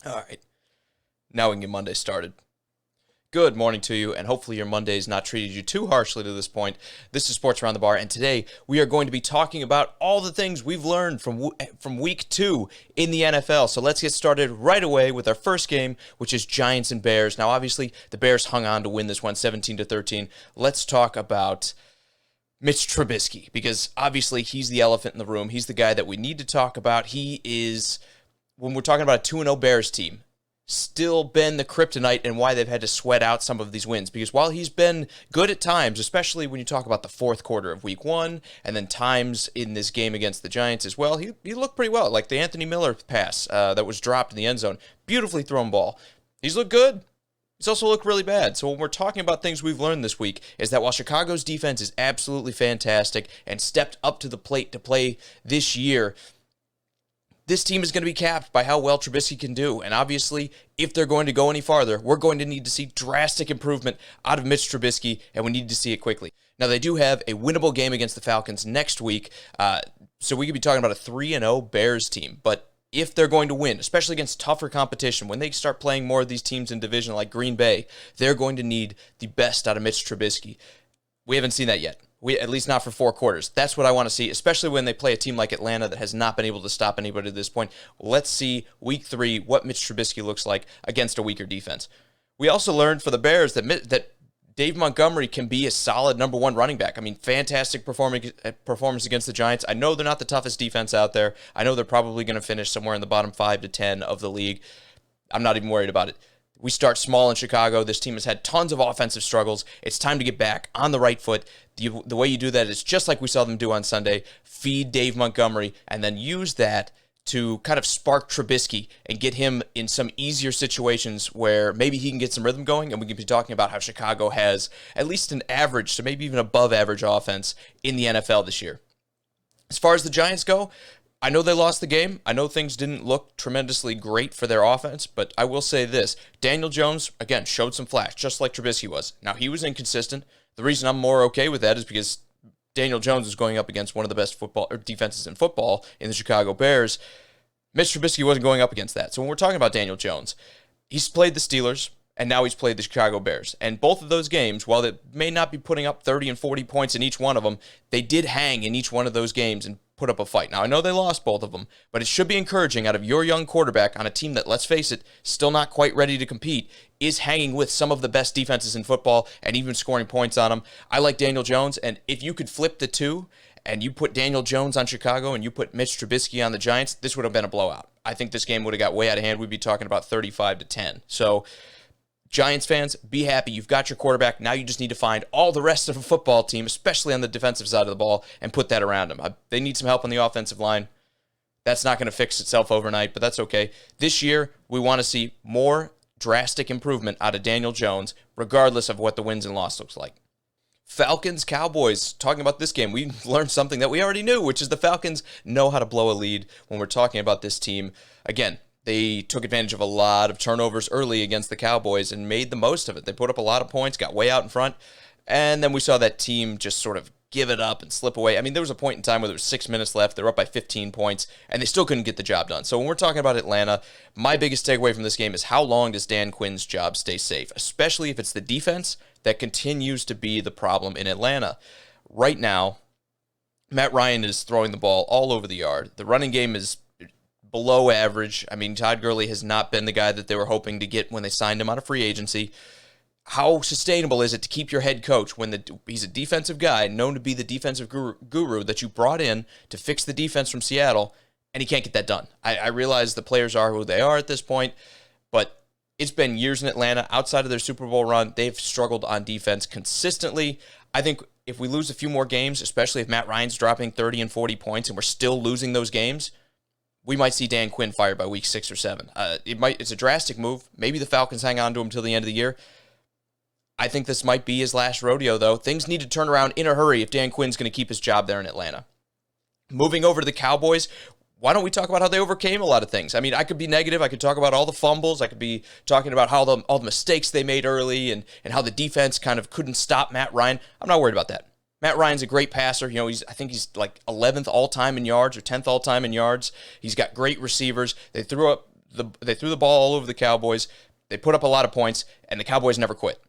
All right, now we can get Monday started. Good morning to you, and hopefully your Monday's not treated you too harshly to this point. This is Sports Around the Bar, and today we are going to be talking about all the things we've learned from week 2 in the NFL. So let's get started right away with our first game, which is Giants and Bears. Now, obviously, the Bears hung on to win this one 17-13. Let's talk about Mitch Trubisky, because obviously he's the elephant in the room. He's the guy that we need to talk about. He is, when we're talking about a 2-0 Bears team, still been the kryptonite and why they've had to sweat out some of these wins. Because while he's been good at times, especially when you talk about the fourth quarter of week 1, and then times in this game against the Giants as well, he looked pretty well. Like the Anthony Miller pass that was dropped in the end zone. Beautifully thrown ball. He's looked good. He's also looked really bad. So when we're talking about things we've learned this week is that while Chicago's defense is absolutely fantastic and stepped up to the plate to play this year, this team is going to be capped by how well Trubisky can do. And obviously, if they're going to go any farther, we're going to need to see drastic improvement out of Mitch Trubisky, and we need to see it quickly. Now, they do have a winnable game against the Falcons next week, so we could be talking about a 3-0 Bears team. But if they're going to win, especially against tougher competition, when they start playing more of these teams in division like Green Bay, they're going to need the best out of Mitch Trubisky. We haven't seen that yet. At least not for 4 quarters. That's what I want to see, especially when they play a team like Atlanta that has not been able to stop anybody to this point. Let's see week 3 what Mitch Trubisky looks like against a weaker defense. We also learned for the Bears that Dave Montgomery can be a solid number 1 running back. I mean, fantastic performance against the Giants. I know they're not the toughest defense out there. I know they're probably going to finish somewhere in the bottom 5 to 10 of the league. I'm not even worried about it. We start small in Chicago. This team has had tons of offensive struggles. It's time to get back on the right foot. The way you do that is just like we saw them do on Sunday. Feed Dave Montgomery and then use that to kind of spark Trubisky and get him in some easier situations where maybe he can get some rhythm going, and we can be talking about how Chicago has at least an average, so maybe even above average offense in the NFL this year. As far as the Giants go, I know they lost the game. I know things didn't look tremendously great for their offense, but I will say this. Daniel Jones, again, showed some flash, just like Trubisky was. Now, he was inconsistent. The reason I'm more okay with that is because Daniel Jones is going up against one of the best defenses in football in the Chicago Bears. Mitch Trubisky wasn't going up against that. So when we're talking about Daniel Jones, he's played the Steelers, and now he's played the Chicago Bears. And both of those games, while they may not be putting up 30 and 40 points in each one of them, they did hang in each one of those games and put up a fight. Now, I know they lost both of them, but it should be encouraging out of your young quarterback on a team that, let's face it, still not quite ready to compete, is hanging with some of the best defenses in football and even scoring points on them. I like Daniel Jones, and if you could flip the two and you put Daniel Jones on Chicago and you put Mitch Trubisky on the Giants, this would have been a blowout. I think this game would have got way out of hand. We'd be talking about 35-10. So, Giants fans, be happy. You've got your quarterback. Now you just need to find all the rest of a football team, especially on the defensive side of the ball, and put that around them. They need some help on the offensive line. That's not going to fix itself overnight, but that's okay. This year, we want to see more drastic improvement out of Daniel Jones, regardless of what the wins and loss looks like. Falcons, Cowboys, talking about this game, we learned something that we already knew, which is the Falcons know how to blow a lead when we're talking about this team. Again, they took advantage of a lot of turnovers early against the Cowboys and made the most of it. They put up a lot of points, got way out in front, and then we saw that team just sort of give it up and slip away. I mean, there was a point in time where there was 6 minutes left. They were up by 15 points, and they still couldn't get the job done. So when we're talking about Atlanta, my biggest takeaway from this game is how long does Dan Quinn's job stay safe, especially if it's the defense that continues to be the problem in Atlanta. Right now, Matt Ryan is throwing the ball all over the yard. The running game is below average. I mean, Todd Gurley has not been the guy that they were hoping to get when they signed him out of free agency. How sustainable is it to keep your head coach when he's a defensive guy, known to be the defensive guru that you brought in to fix the defense from Seattle, and he can't get that done? I realize the players are who they are at this point, but it's been years in Atlanta. Outside of their Super Bowl run, they've struggled on defense consistently. I think if we lose a few more games, especially if Matt Ryan's dropping 30 and 40 points and we're still losing those games, we might see Dan Quinn fired by week 6 or 7. It's a drastic move. Maybe the Falcons hang on to him until the end of the year. I think this might be his last rodeo, though. Things need to turn around in a hurry if Dan Quinn's going to keep his job there in Atlanta. Moving over to the Cowboys, why don't we talk about how they overcame a lot of things? I mean, I could be negative. I could talk about all the fumbles. I could be talking about how all the mistakes they made early and how the defense kind of couldn't stop Matt Ryan. I'm not worried about that. Matt Ryan's a great passer. You know, I think he's like 11th all-time in yards or 10th all-time in yards. He's got great receivers. They threw they threw the ball all over the Cowboys. They put up a lot of points, and the Cowboys never quit.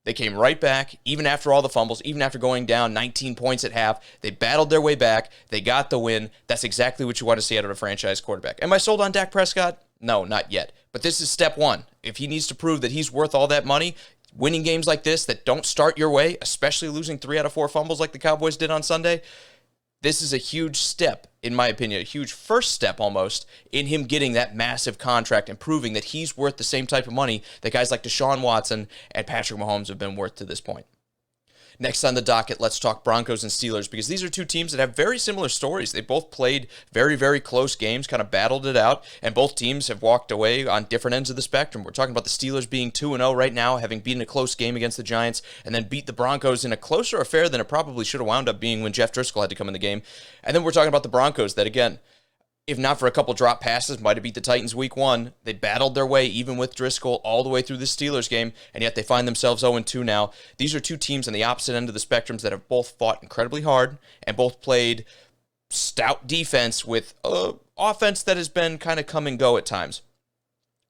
They came right back, even after all the fumbles, even after going down 19 points at half. They battled their way back. They got the win. That's exactly what you want to see out of a franchise quarterback. Am I sold on Dak Prescott? No, not yet. But this is step one. If he needs to prove that he's worth all that money, winning games like this that don't start your way, especially losing 3 out of 4 fumbles like the Cowboys did on Sunday, this is a huge step, in my opinion, a huge first step almost in him getting that massive contract and proving that he's worth the same type of money that guys like Deshaun Watson and Patrick Mahomes have been worth to this point. Next on the docket, let's talk Broncos and Steelers, because these are two teams that have very similar stories. They both played very, very close games, kind of battled it out, and both teams have walked away on different ends of the spectrum. We're talking about the Steelers being 2-0 right now, having beaten a close game against the Giants, and then beat the Broncos in a closer affair than it probably should have wound up being when Jeff Driscoll had to come in the game. And then we're talking about the Broncos that, again, if not for a couple drop passes, might have beat the Titans week 1. They battled their way, even with Driscoll, all the way through the Steelers game, and yet they find themselves 0-2 now. These are two teams on the opposite end of the spectrums that have both fought incredibly hard and both played stout defense with offense that has been kind of come and go at times.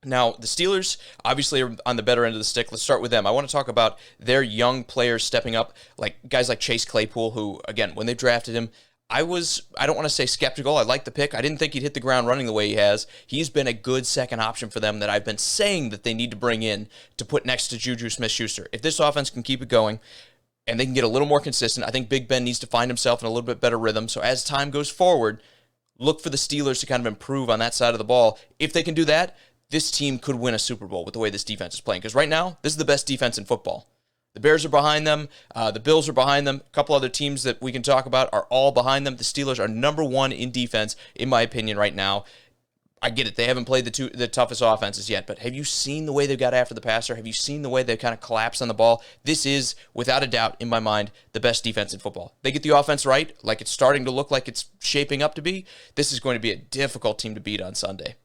Now, the Steelers obviously are on the better end of the stick. Let's start with them. I want to talk about their young players stepping up, like guys like Chase Claypool, who, again, when they drafted him, I don't want to say skeptical. I like the pick. I didn't think he'd hit the ground running the way he has. He's been a good second option for them that I've been saying that they need to bring in to put next to Juju Smith-Schuster. If this offense can keep it going and they can get a little more consistent, I think Big Ben needs to find himself in a little bit better rhythm. So as time goes forward, look for the Steelers to kind of improve on that side of the ball. If they can do that, this team could win a Super Bowl with the way this defense is playing. Because right now, this is the best defense in football. The Bears are behind them. The Bills are behind them. A couple other teams that we can talk about are all behind them. The Steelers are number 1 in defense, in my opinion, right now. I get it. They haven't played the toughest offenses yet, but have you seen the way they've got after the passer? Have you seen the way they kind of collapse on the ball? This is, without a doubt, in my mind, the best defense in football. They get the offense right, like it's starting to look like it's shaping up to be. This is going to be a difficult team to beat on Sunday.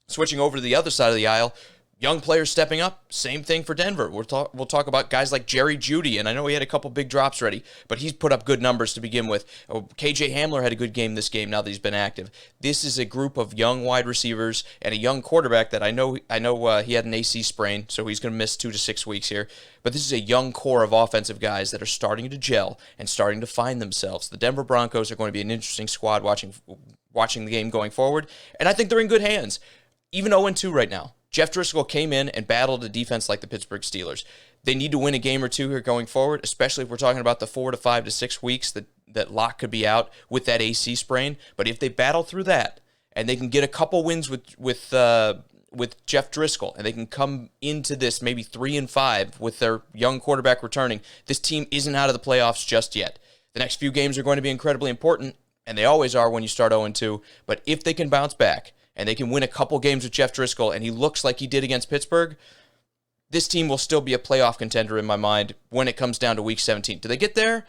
Switching over to the other side of the aisle, young players stepping up, same thing for Denver. We'll talk about guys like Jerry Jeudy, and I know he had a couple big drops ready, but he's put up good numbers to begin with. KJ Hamler had a good game this game now that he's been active. This is a group of young wide receivers and a young quarterback that I know he had an AC sprain, so he's going to miss 2 to 6 weeks here. But this is a young core of offensive guys that are starting to gel and starting to find themselves. The Denver Broncos are going to be an interesting squad watching the game going forward, and I think they're in good hands. Even 0-2 right now. Jeff Driscoll came in and battled a defense like the Pittsburgh Steelers. They need to win a game or two here going forward, especially if we're talking about the 4 to 5 to 6 weeks that Locke could be out with that AC sprain. But if they battle through that and they can get a couple wins with Jeff Driscoll and they can come into this maybe 3-5 with their young quarterback returning, this team isn't out of the playoffs just yet. The next few games are going to be incredibly important, and they always are when you start 0-2. But if they can bounce back, and they can win a couple games with Jeff Driscoll, and he looks like he did against Pittsburgh, this team will still be a playoff contender in my mind when it comes down to Week 17. Do they get there?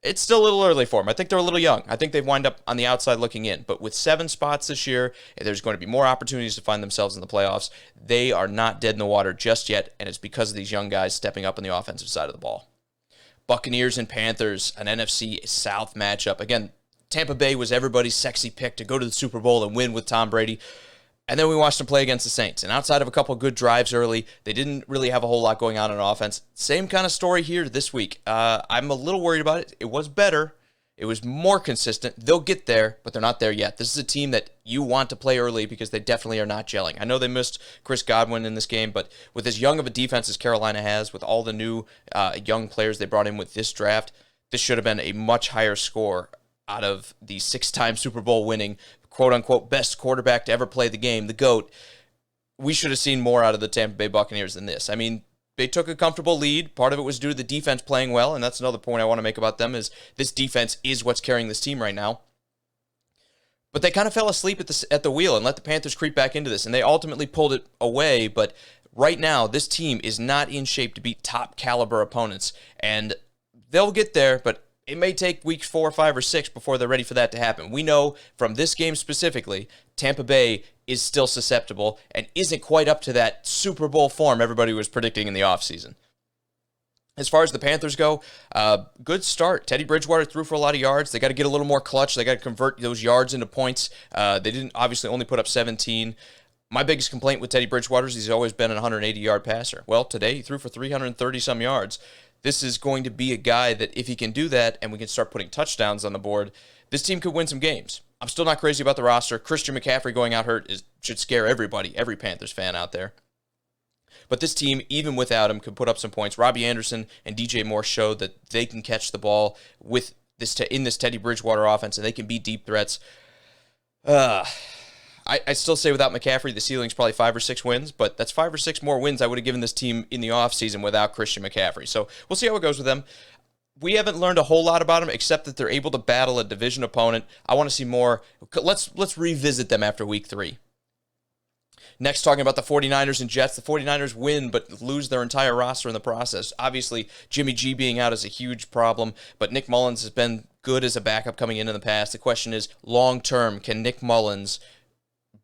It's still a little early for them. I think they're a little young. I think they wind up on the outside looking in. But with 7 spots this year, there's going to be more opportunities to find themselves in the playoffs. They are not dead in the water just yet, and it's because of these young guys stepping up on the offensive side of the ball. Buccaneers and Panthers, an NFC South matchup. Again, Tampa Bay was everybody's sexy pick to go to the Super Bowl and win with Tom Brady. And then we watched them play against the Saints. And outside of a couple good drives early, they didn't really have a whole lot going on offense. Same kind of story here this week. I'm a little worried about it. It was better. It was more consistent. They'll get there, but they're not there yet. This is a team that you want to play early because they definitely are not gelling. I know they missed Chris Godwin in this game, but with as young of a defense as Carolina has, with all the new young players they brought in with this draft, this should have been a much higher score out of the 6-time Super Bowl winning, quote-unquote, best quarterback to ever play the game, the GOAT. We should have seen more out of the Tampa Bay Buccaneers than this. I mean, they took a comfortable lead. Part of it was due to the defense playing well, and that's another point I want to make about them is this defense is what's carrying this team right now. But they kind of fell asleep at the wheel and let the Panthers creep back into this, and they ultimately pulled it away. But right now, this team is not in shape to beat top-caliber opponents, and they'll get there, but it may take weeks 4, 5, or 6 before they're ready for that to happen. We know from this game specifically, Tampa Bay is still susceptible and isn't quite up to that Super Bowl form everybody was predicting in the offseason. As far as the Panthers go, good start. Teddy Bridgewater threw for a lot of yards. They got to get a little more clutch. They got to convert those yards into points. They didn't obviously only put up 17. My biggest complaint with Teddy Bridgewater is he's always been a 180-yard passer. Well, today he threw for 330-some yards. This is going to be a guy that if he can do that and we can start putting touchdowns on the board, this team could win some games. I'm still not crazy about the roster. Christian McCaffrey going out hurt should scare everybody, every Panthers fan out there. But this team, even without him, could put up some points. Robbie Anderson and DJ Moore showed that they can catch the ball with in this Teddy Bridgewater offense, and they can be deep threats. I still say without McCaffrey, the ceiling's probably 5 or 6 wins, but that's 5 or 6 more wins I would have given this team in the offseason without Christian McCaffrey. So we'll see how it goes with them. We haven't learned a whole lot about them, except that they're able to battle a division opponent. I want to see more. Let's revisit them after week 3. Next, talking about the 49ers and Jets. The 49ers win, but lose their entire roster in the process. Obviously, Jimmy G being out is a huge problem, but Nick Mullins has been good as a backup coming in the past. The question is, long-term, can Nick Mullins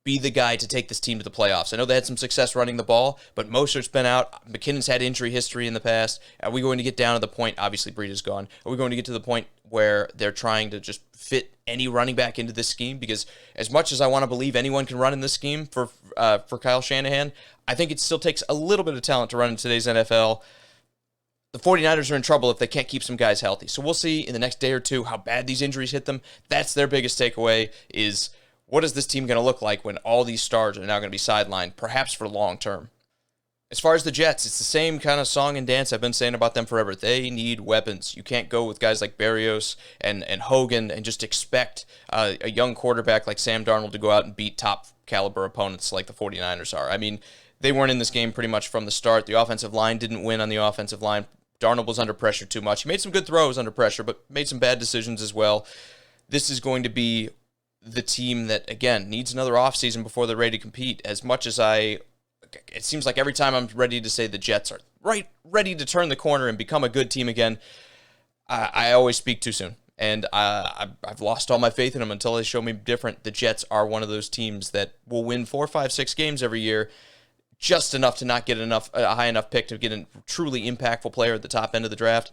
be the guy to take this team to the playoffs? I know they had some success running the ball, but Mostert's been out. McKinnon's had injury history in the past. Are we going to get down to the point, obviously Breida's gone, are we going to get to the point where they're trying to just fit any running back into this scheme? Because as much as I want to believe anyone can run in this scheme for Kyle Shanahan, I think it still takes a little bit of talent to run in today's NFL. The 49ers are in trouble if they can't keep some guys healthy. So we'll see in the next day or two how bad these injuries hit them. That's their biggest takeaway is, what is this team going to look like when all these stars are now going to be sidelined, perhaps for long term? As far as the Jets, it's the same kind of song and dance I've been saying about them forever. They need weapons. You can't go with guys like Berrios and Hogan and just expect a young quarterback like Sam Darnold to go out and beat top caliber opponents like the 49ers are. I mean, they weren't in this game pretty much from the start. The offensive line didn't win on the offensive line. Darnold was under pressure too much. He made some good throws under pressure, but made some bad decisions as well. This is going to be the team that, again, needs another offseason before they're ready to compete. As much as it seems like every time I'm ready to say the Jets are ready to turn the corner and become a good team again, I always speak too soon. And I've lost all my faith in them until they show me different. The Jets are one of those teams that will win 4, 5, 6 games every year, just enough to not get a high enough pick to get a truly impactful player at the top end of the draft.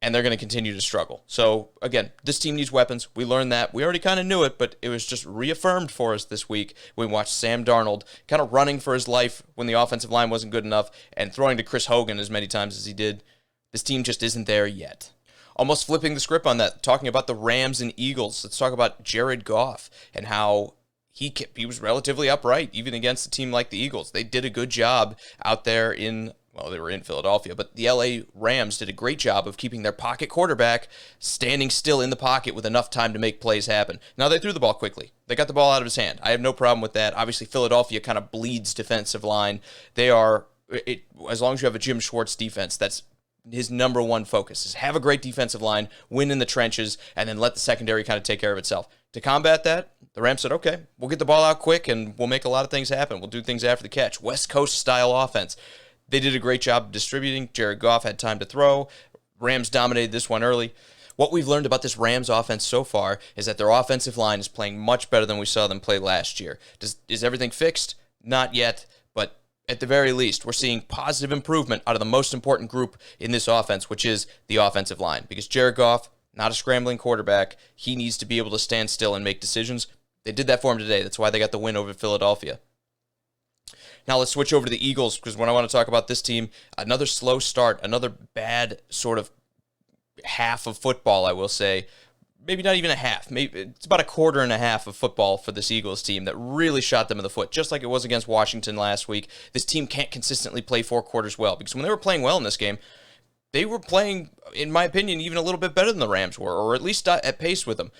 And they're going to continue to struggle. So, again, this team needs weapons. We learned that. We already kind of knew it, but it was just reaffirmed for us this week. We watched Sam Darnold kind of running for his life when the offensive line wasn't good enough and throwing to Chris Hogan as many times as he did. This team just isn't there yet. Almost flipping the script on that, talking about the Rams and Eagles. Let's talk about Jared Goff and how he was relatively upright, even against a team like the Eagles. They did a good job out there they were in Philadelphia, but the LA Rams did a great job of keeping their pocket quarterback standing still in the pocket with enough time to make plays happen. Now, they threw the ball quickly. They got the ball out of his hand. I have no problem with that. Obviously, Philadelphia kind of bleeds defensive line. As long as you have a Jim Schwartz defense, that's his number one focus, is have a great defensive line, win in the trenches, and then let the secondary kind of take care of itself. To combat that, the Rams said, okay, we'll get the ball out quick, and we'll make a lot of things happen. We'll do things after the catch. West Coast-style offense. They did a great job of distributing. Jared Goff had time to throw. Rams dominated this one early. What we've learned about this Rams offense so far is that their offensive line is playing much better than we saw them play last year. Is everything fixed? Not yet, but at the very least, we're seeing positive improvement out of the most important group in this offense, which is the offensive line. Because Jared Goff, not a scrambling quarterback, he needs to be able to stand still and make decisions. They did that for him today. That's why they got the win over Philadelphia. Now let's switch over to the Eagles, because when I want to talk about this team, another slow start, another bad sort of half of football, I will say. Maybe not even a half. Maybe it's about a quarter and a half of football for this Eagles team that really shot them in the foot, just like it was against Washington last week. This team can't consistently play 4 quarters well, because when they were playing well in this game, they were playing, in my opinion, even a little bit better than the Rams were, or at least at pace with them.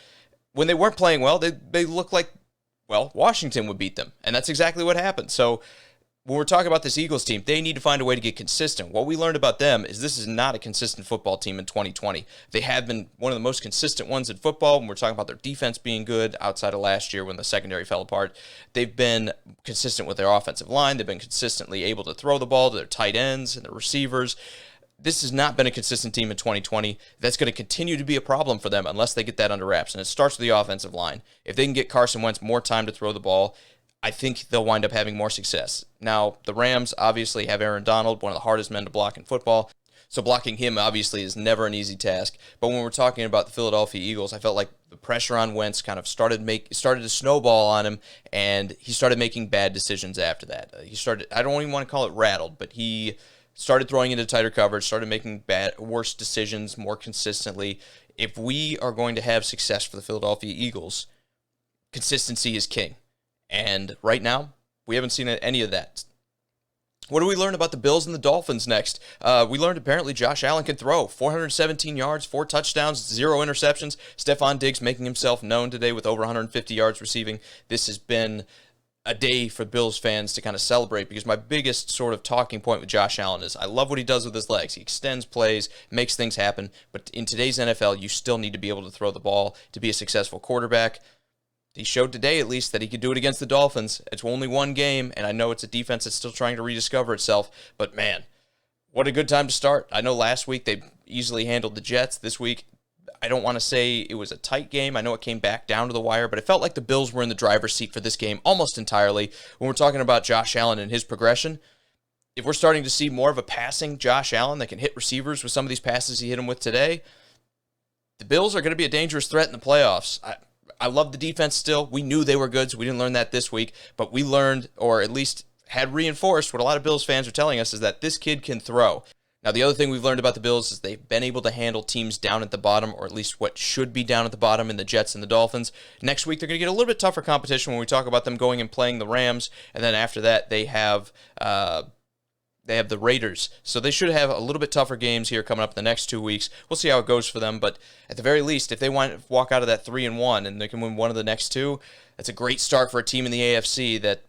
When they weren't playing well, they looked like, Washington would beat them, and that's exactly what happened. So when we're talking about this Eagles team, they need to find a way to get consistent. What we learned about them is this is not a consistent football team in 2020. They have been one of the most consistent ones in football when we're talking about their defense being good outside of last year when the secondary fell apart. They've been consistent with their offensive line. They've been consistently able to throw the ball to their tight ends and their receivers. This has not been a consistent team in 2020. That's going to continue to be a problem for them unless they get that under wraps. And it starts with the offensive line. If they can get Carson Wentz more time to throw the ball, I think they'll wind up having more success. Now, the Rams obviously have Aaron Donald, one of the hardest men to block in football. So blocking him obviously is never an easy task. But when we're talking about the Philadelphia Eagles, I felt like the pressure on Wentz kind of started to snowball on him, and he started making bad decisions after that. I don't even want to call it rattled, but he started throwing into tighter coverage, started making worse decisions more consistently. If we are going to have success for the Philadelphia Eagles, consistency is king. And right now, we haven't seen any of that. What do we learn about the Bills and the Dolphins next? We learned apparently Josh Allen can throw. 417 yards, 4 touchdowns, 0 interceptions. Stephon Diggs making himself known today with over 150 yards receiving. This has been a day for Bills fans to kind of celebrate, because my biggest sort of talking point with Josh Allen is I love what he does with his legs. He extends plays, makes things happen. But in today's NFL, you still need to be able to throw the ball to be a successful quarterback. He showed today, at least, that he could do it against the Dolphins. It's only one game, and I know it's a defense that's still trying to rediscover itself. But, man, what a good time to start. I know last week they easily handled the Jets. This week, I don't want to say it was a tight game. I know it came back down to the wire, but it felt like the Bills were in the driver's seat for this game almost entirely. When we're talking about Josh Allen and his progression, if we're starting to see more of a passing Josh Allen that can hit receivers with some of these passes he hit them with today, the Bills are going to be a dangerous threat in the playoffs. I love the defense still. We knew they were good, so we didn't learn that this week. But we learned, or at least had reinforced, what a lot of Bills fans are telling us, is that this kid can throw. Now, the other thing we've learned about the Bills is they've been able to handle teams down at the bottom, or at least what should be down at the bottom in the Jets and the Dolphins. Next week, they're going to get a little bit tougher competition when we talk about them going and playing the Rams. And then after that, they have the Raiders. So they should have a little bit tougher games here coming up in the next 2 weeks. We'll see how it goes for them. But at the very least, if they walk out of that 3-1 and they can win one of the next two, that's a great start for a team in the AFC that,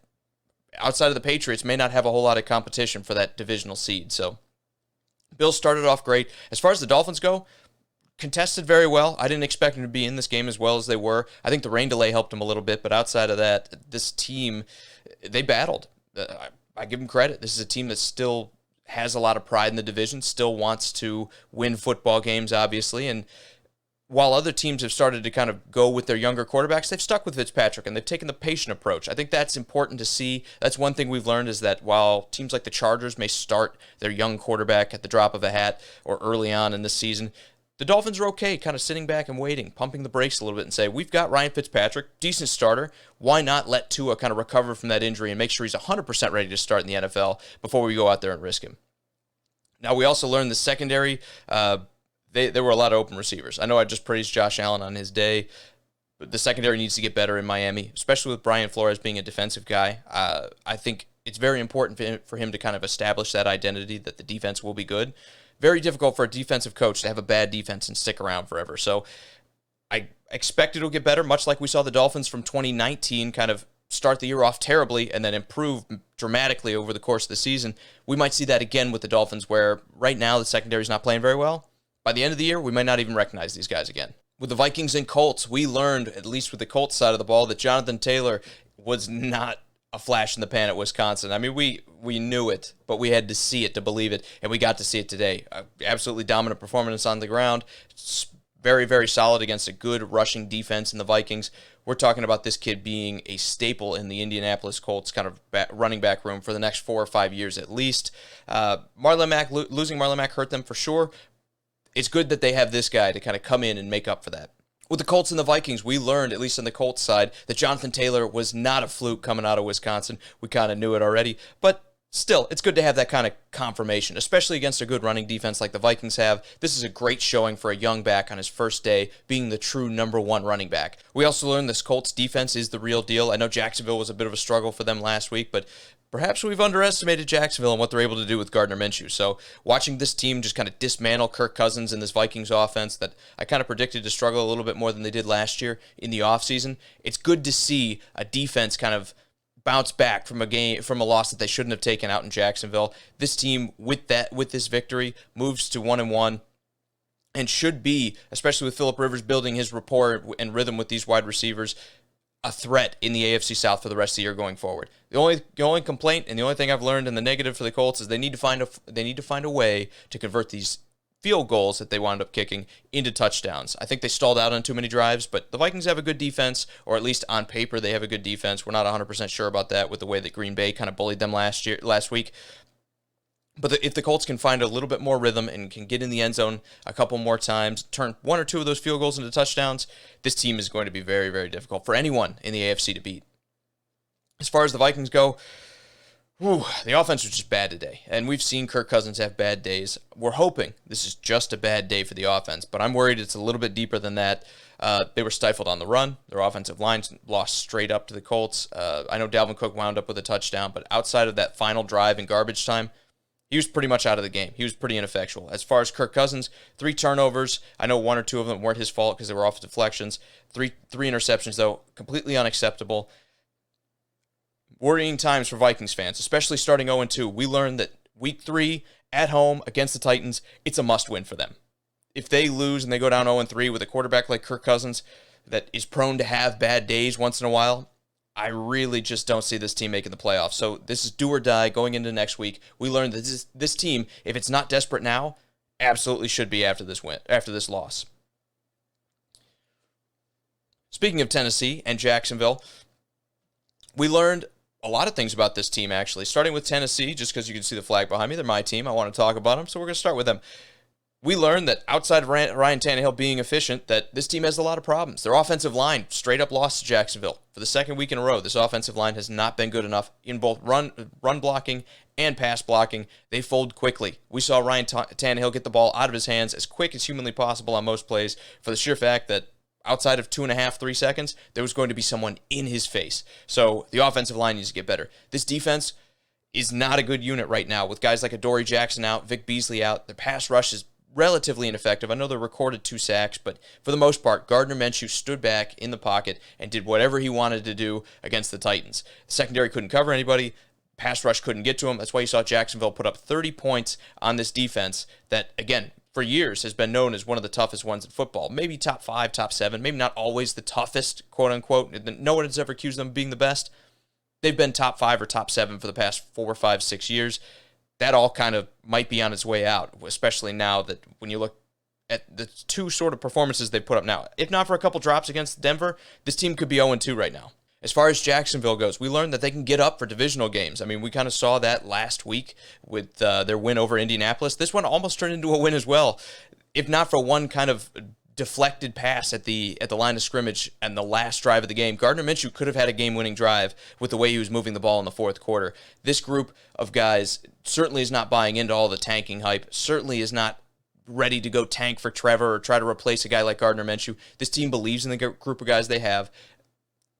outside of the Patriots, may not have a whole lot of competition for that divisional seed. So Bills started off great. As far as the Dolphins go, contested very well. I didn't expect them to be in this game as well as they were. I think the rain delay helped them a little bit, but outside of that, this team, they battled. I give them credit. This is a team that still has a lot of pride in the division, still wants to win football games, obviously. And while other teams have started to kind of go with their younger quarterbacks, they've stuck with Fitzpatrick, and they've taken the patient approach. I think that's important to see. That's one thing we've learned, is that while teams like the Chargers may start their young quarterback at the drop of a hat or early on in this season, the Dolphins are okay kind of sitting back and waiting, pumping the brakes a little bit and say, we've got Ryan Fitzpatrick, decent starter. Why not let Tua kind of recover from that injury and make sure he's 100% ready to start in the NFL before we go out there and risk him? Now, we also learned the secondary, there were a lot of open receivers. I know I just praised Josh Allen on his day, but the secondary needs to get better in Miami, especially with Brian Flores being a defensive guy. I think it's very important for him to kind of establish that identity that the defense will be good. Very difficult for a defensive coach to have a bad defense and stick around forever. So I expect it'll get better, much like we saw the Dolphins from 2019 kind of start the year off terribly and then improve dramatically over the course of the season. We might see that again with the Dolphins, where right now the secondary is not playing very well. By the end of the year, we might not even recognize these guys again. With the Vikings and Colts, we learned, at least with the Colts side of the ball, that Jonathan Taylor was not a flash in the pan at Wisconsin. I mean, we knew it, but we had to see it to believe it, and we got to see it today. Absolutely dominant performance on the ground. Very, very solid against a good rushing defense in the Vikings. We're talking about this kid being a staple in the Indianapolis Colts kind of running back room for the next 4 or 5 years at least. Marlon Mack, losing Marlon Mack hurt them for sure. It's good that they have this guy to kind of come in and make up for that. With the Colts and the Vikings, we learned, at least on the Colts side, that Jonathan Taylor was not a fluke coming out of Wisconsin. We kind of knew it already, but still, it's good to have that kind of confirmation, especially against a good running defense like the Vikings have. This is a great showing for a young back on his first day, being the true number one running back. We also learned this Colts defense is the real deal. I know Jacksonville was a bit of a struggle for them last week, but perhaps we've underestimated Jacksonville and what they're able to do with Gardner Minshew. So watching this team just kind of dismantle Kirk Cousins and this Vikings offense that I kind of predicted to struggle a little bit more than they did last year in the offseason, it's good to see a defense kind of bounce back from a loss that they shouldn't have taken out in Jacksonville. This team, with this victory, moves to 1-1 and should be, especially with Phillip Rivers building his rapport and rhythm with these wide receivers, a threat in the AFC South for the rest of the year going forward. The only complaint and the only thing I've learned in the negative for the Colts is they need to find a way to convert these field goals that they wound up kicking into touchdowns. I think they stalled out on too many drives, but the Vikings have a good defense, or at least on paper they have a good defense. We're not 100% sure about that with the way that Green Bay kind of bullied them last week. But if the Colts can find a little bit more rhythm and can get in the end zone a couple more times, turn one or two of those field goals into touchdowns, this team is going to be very, very difficult for anyone in the AFC to beat. As far as the Vikings go, the offense was just bad today. And we've seen Kirk Cousins have bad days. We're hoping this is just a bad day for the offense, but I'm worried it's a little bit deeper than that. They were stifled on the run. Their offensive line lost straight up to the Colts. I know Dalvin Cook wound up with a touchdown, but outside of that final drive in garbage time, he was pretty much out of the game. He was pretty ineffectual. As far as Kirk Cousins, 3 turnovers. I know 1 or 2 of them weren't his fault because they were off deflections. Three interceptions, though, completely unacceptable. Worrying times for Vikings fans, especially starting 0-2. We learned that week 3 at home against the Titans, it's a must-win for them. If they lose and they go down 0-3 with a quarterback like Kirk Cousins that is prone to have bad days once in a while, I really just don't see this team making the playoffs. So this is do or die going into next week. We learned that this team, if it's not desperate now, absolutely should be after this win, after this loss. Speaking of Tennessee and Jacksonville, we learned a lot of things about this team, actually. Starting with Tennessee, just because you can see the flag behind me. They're my team. I want to talk about them, so we're going to start with them. We learned that outside of Ryan Tannehill being efficient, that this team has a lot of problems. Their offensive line straight up lost to Jacksonville. For the second week in a row, this offensive line has not been good enough in both run blocking and pass blocking. They fold quickly. We saw Ryan Tannehill get the ball out of his hands as quick as humanly possible on most plays for the sheer fact that outside of 2.5, 3 seconds, there was going to be someone in his face. So the offensive line needs to get better. This defense is not a good unit right now with guys like Adoree Jackson out, Vic Beasley out. The pass rush is relatively ineffective. I know they recorded 2 sacks, but for the most part, Gardner Minshew stood back in the pocket and did whatever he wanted to do against the Titans. The secondary couldn't cover anybody. Pass rush couldn't get to him. That's why you saw Jacksonville put up 30 points on this defense that, again, for years has been known as one of the toughest ones in football. Maybe top 5, top 7, maybe not always the toughest, quote unquote. No one has ever accused them of being the best. They've been top 5 or top 7 for the past 4, 5, 6 years. That all kind of might be on its way out, especially now that when you look at the 2 sort of performances they put up now. If not for a couple drops against Denver, this team could be 0-2 right now. As far as Jacksonville goes, we learned that they can get up for divisional games. I mean, we kind of saw that last week with their win over Indianapolis. This one almost turned into a win as well, if not for one kind of deflected pass at the line of scrimmage and the last drive of the game. Gardner Minshew could have had a game-winning drive with the way he was moving the ball in the fourth quarter. This group of guys certainly is not buying into all the tanking hype, certainly is not ready to go tank for Trevor or try to replace a guy like Gardner Minshew. This team believes in the group of guys they have.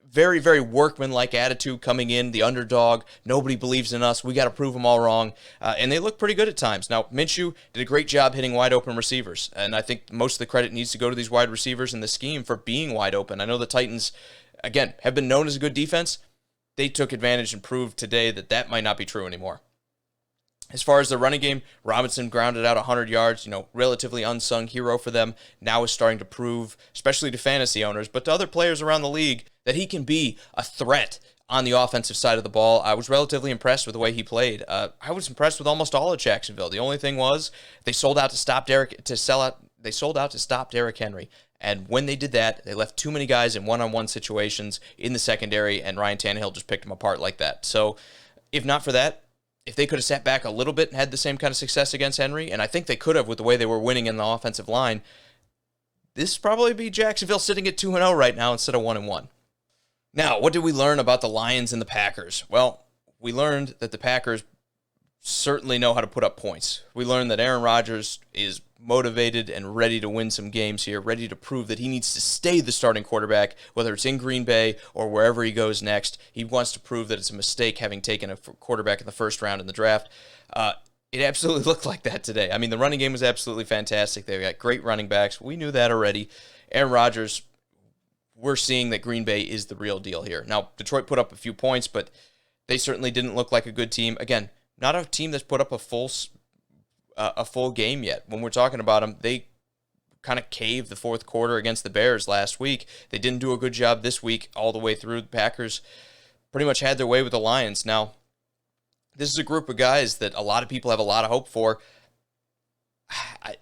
Very, very workman-like attitude coming in, the underdog. Nobody believes in us. We got to prove them all wrong. And they look pretty good at times. Now, Minshew did a great job hitting wide-open receivers. And I think most of the credit needs to go to these wide receivers in the scheme for being wide open. I know the Titans, again, have been known as a good defense. They took advantage and proved today that that might not be true anymore. As far as the running game, Robinson grounded out 100 yards, relatively unsung hero for them. Now is starting to prove, especially to fantasy owners, but to other players around the league, that he can be a threat on the offensive side of the ball. I was relatively impressed with the way he played. I was impressed with almost all of Jacksonville. The only thing was they sold out to stop Derrick Henry. And when they did that, they left too many guys in one-on-one situations in the secondary, and Ryan Tannehill just picked them apart like that. So if not for that, if they could have sat back a little bit and had the same kind of success against Henry, and I think they could have with the way they were winning in the offensive line, this probably be Jacksonville sitting at 2-0 right now instead of 1-1. Now, what did we learn about the Lions and the Packers? Well, we learned that the Packers certainly know how to put up points. We learned that Aaron Rodgers is motivated and ready to win some games here, ready to prove that he needs to stay the starting quarterback, whether it's in Green Bay or wherever he goes next. He wants to prove that it's a mistake having taken a quarterback in the first round in the draft. It absolutely looked like that today. I mean, the running game was absolutely fantastic. They've got great running backs. We knew that already. Aaron Rodgers, we're seeing that Green Bay is the real deal here. Now, Detroit put up a few points, but they certainly didn't look like a good team. Again, not a team that's put up a full game yet. When we're talking about them, they kind of caved the fourth quarter against the Bears last week. They didn't do a good job this week all the way through. The Packers pretty much had their way with the Lions. Now, this is a group of guys that a lot of people have a lot of hope for.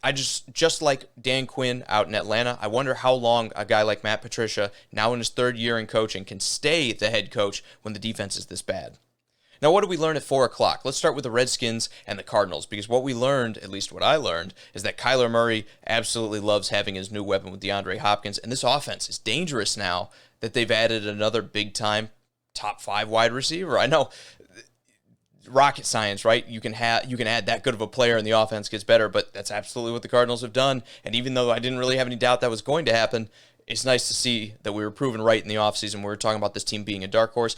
I just like Dan Quinn out in Atlanta, I wonder how long a guy like Matt Patricia, now in his 3rd year in coaching, can stay the head coach when the defense is this bad. Now, what did we learn at 4 o'clock? Let's start with the Redskins and the Cardinals, because what we learned, at least what I learned, is that Kyler Murray absolutely loves having his new weapon with DeAndre Hopkins, and this offense is dangerous now that they've added another big-time top 5 wide receiver. I know, rocket science, right? You can add that good of a player and the offense gets better, but that's absolutely what the Cardinals have done, and even though I didn't really have any doubt that was going to happen, it's nice to see that we were proven right in the offseason. We were talking about this team being a dark horse.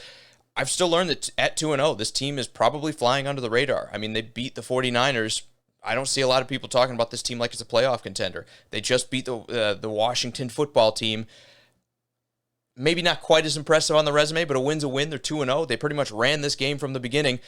I've still learned that at 2-0, this team is probably flying under the radar. I mean, they beat the 49ers. I don't see a lot of people talking about this team like it's a playoff contender. They just beat the Washington football team. Maybe not quite as impressive on the resume, but a win's a win. They're 2-0. They pretty much ran this game from the beginning.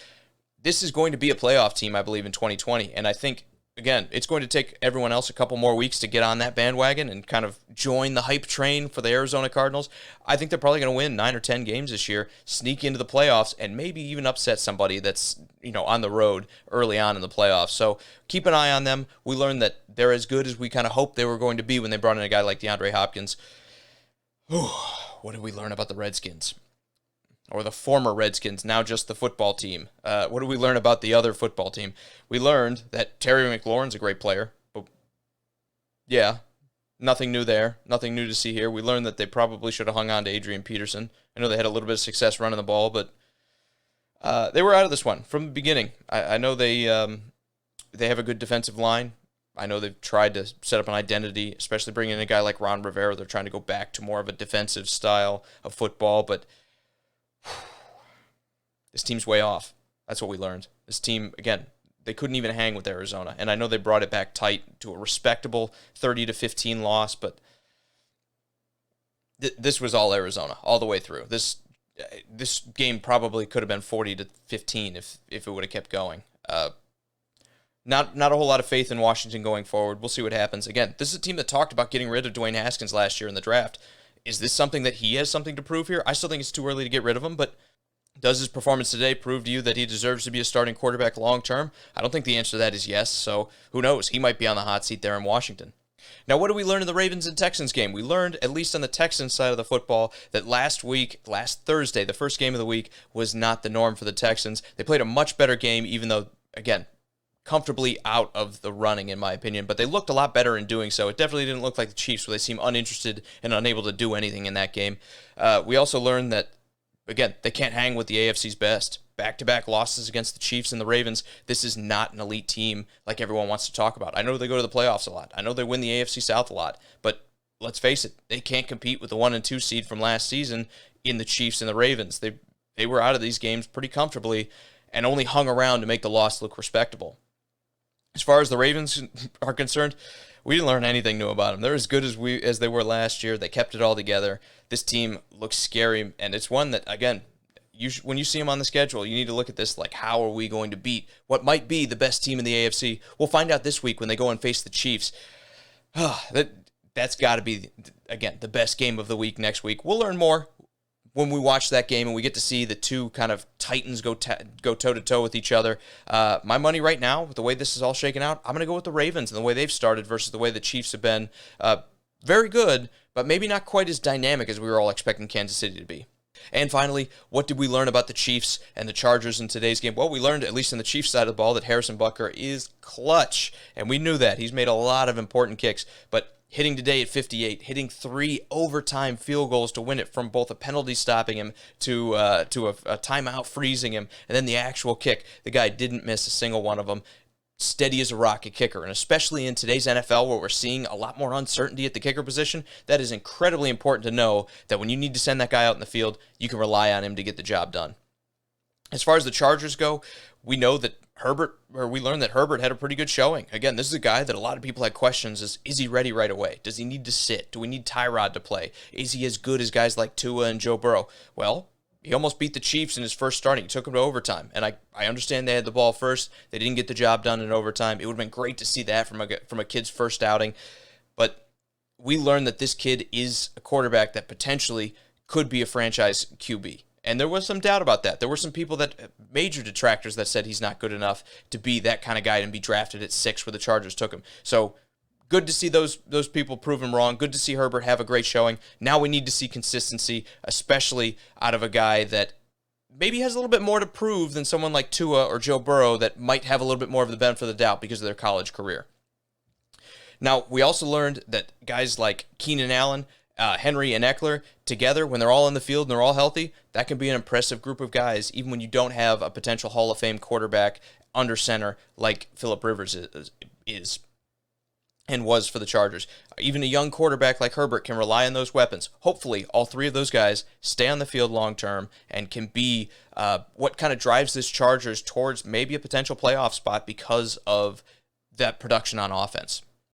This is going to be a playoff team, I believe, in 2020. And I think, again, it's going to take everyone else a couple more weeks to get on that bandwagon and kind of join the hype train for the Arizona Cardinals. I think they're probably going to win 9 or 10 games this year, sneak into the playoffs, and maybe even upset somebody that's, on the road early on in the playoffs. So keep an eye on them. We learned that they're as good as we kind of hoped they were going to be when they brought in a guy like DeAndre Hopkins. What did we learn about the Redskins? Or the former Redskins, now just the football team. What did we learn about the other football team? We learned that Terry McLaurin's a great player. But yeah, nothing new there. Nothing new to see here. We learned that they probably should have hung on to Adrian Peterson. I know they had a little bit of success running the ball, but they were out of this one from the beginning. I know they have a good defensive line. I know they've tried to set up an identity, especially bringing in a guy like Ron Rivera. They're trying to go back to more of a defensive style of football, but this team's way off. That's what we learned. This team, again, they couldn't even hang with Arizona. And I know they brought it back tight to a respectable 30-15 loss, but this was all Arizona all the way through. This game probably could have been 40-15 if it would have kept going. Not a whole lot of faith in Washington going forward. We'll see what happens. Again, this is a team that talked about getting rid of Dwayne Haskins last year in the draft. Is this something that he has something to prove here? I still think it's too early to get rid of him, but does his performance today prove to you that he deserves to be a starting quarterback long term? I don't think the answer to that is yes, so who knows? He might be on the hot seat there in Washington. Now, what did we learn in the Ravens and Texans game? We learned, at least on the Texans side of the football, that last Thursday, the first game of the week, was not the norm for the Texans. They played a much better game, even though, again, comfortably out of the running, in my opinion, but they looked a lot better in doing so. It definitely didn't look like the Chiefs, where they seem uninterested and unable to do anything in that game. We also learned that, again, they can't hang with the AFC's best. Back-to-back losses against the Chiefs and the Ravens. This is not an elite team like everyone wants to talk about. I know they go to the playoffs a lot. I know they win the AFC South a lot, but let's face it, they can't compete with the 1 and 2 seed from last season in the Chiefs and the Ravens. They were out of these games pretty comfortably and only hung around to make the loss look respectable. As far as the Ravens are concerned, we didn't learn anything new about them. They're as good as they were last year. They kept it all together. This team looks scary, and it's one that, again, when you see them on the schedule, you need to look at this like, how are we going to beat what might be the best team in the AFC? We'll find out this week when they go and face the Chiefs. That's got to be, again, the best game of the week next week. We'll learn more when we watch that game and we get to see the two kind of titans go toe-to-toe with each other. My money right now, with the way this is all shaken out, I'm going to go with the Ravens and the way they've started versus the way the Chiefs have been. Very good, but maybe not quite as dynamic as we were all expecting Kansas City to be. And finally, what did we learn about the Chiefs and the Chargers in today's game? Well, we learned, at least on the Chiefs side of the ball, that Harrison Butker is clutch, and we knew that. He's made a lot of important kicks, but hitting today at 58, hitting 3 overtime field goals to win it, from both a penalty stopping him to a timeout freezing him, and then the actual kick. The guy didn't miss a single one of them. Steady as a rocket kicker, and especially in today's NFL where we're seeing a lot more uncertainty at the kicker position, that is incredibly important to know that when you need to send that guy out in the field, you can rely on him to get the job done. As far as the Chargers go, we learned that Herbert had a pretty good showing. Again, this is a guy that a lot of people had questions: is he ready right away? Does he need to sit? Do we need Tyrod to play? Is he as good as guys like Tua and Joe Burrow? Well, he almost beat the Chiefs in his first starting. He took them to overtime. And I understand they had the ball first. They didn't get the job done in overtime. It would have been great to see that from a kid's first outing. But we learned that this kid is a quarterback that potentially could be a franchise QB. And there was some doubt about that. There were some people major detractors that said he's not good enough to be that kind of guy and be drafted at 6 where the Chargers took him. So good to see those people prove him wrong. Good to see Herbert have a great showing. Now we need to see consistency, especially out of a guy that maybe has a little bit more to prove than someone like Tua or Joe Burrow that might have a little bit more of the benefit of the doubt because of their college career. Now, we also learned that guys like Keenan Allen, Henry, and Eckler, together, when they're all in the field and they're all healthy, that can be an impressive group of guys, even when you don't have a potential Hall of Fame quarterback under center like Phillip Rivers is and was for the Chargers. Even a young quarterback like Herbert can rely on those weapons. Hopefully, all three of those guys stay on the field long term and can be what kind of drives this Chargers towards maybe a potential playoff spot because of that production on offense.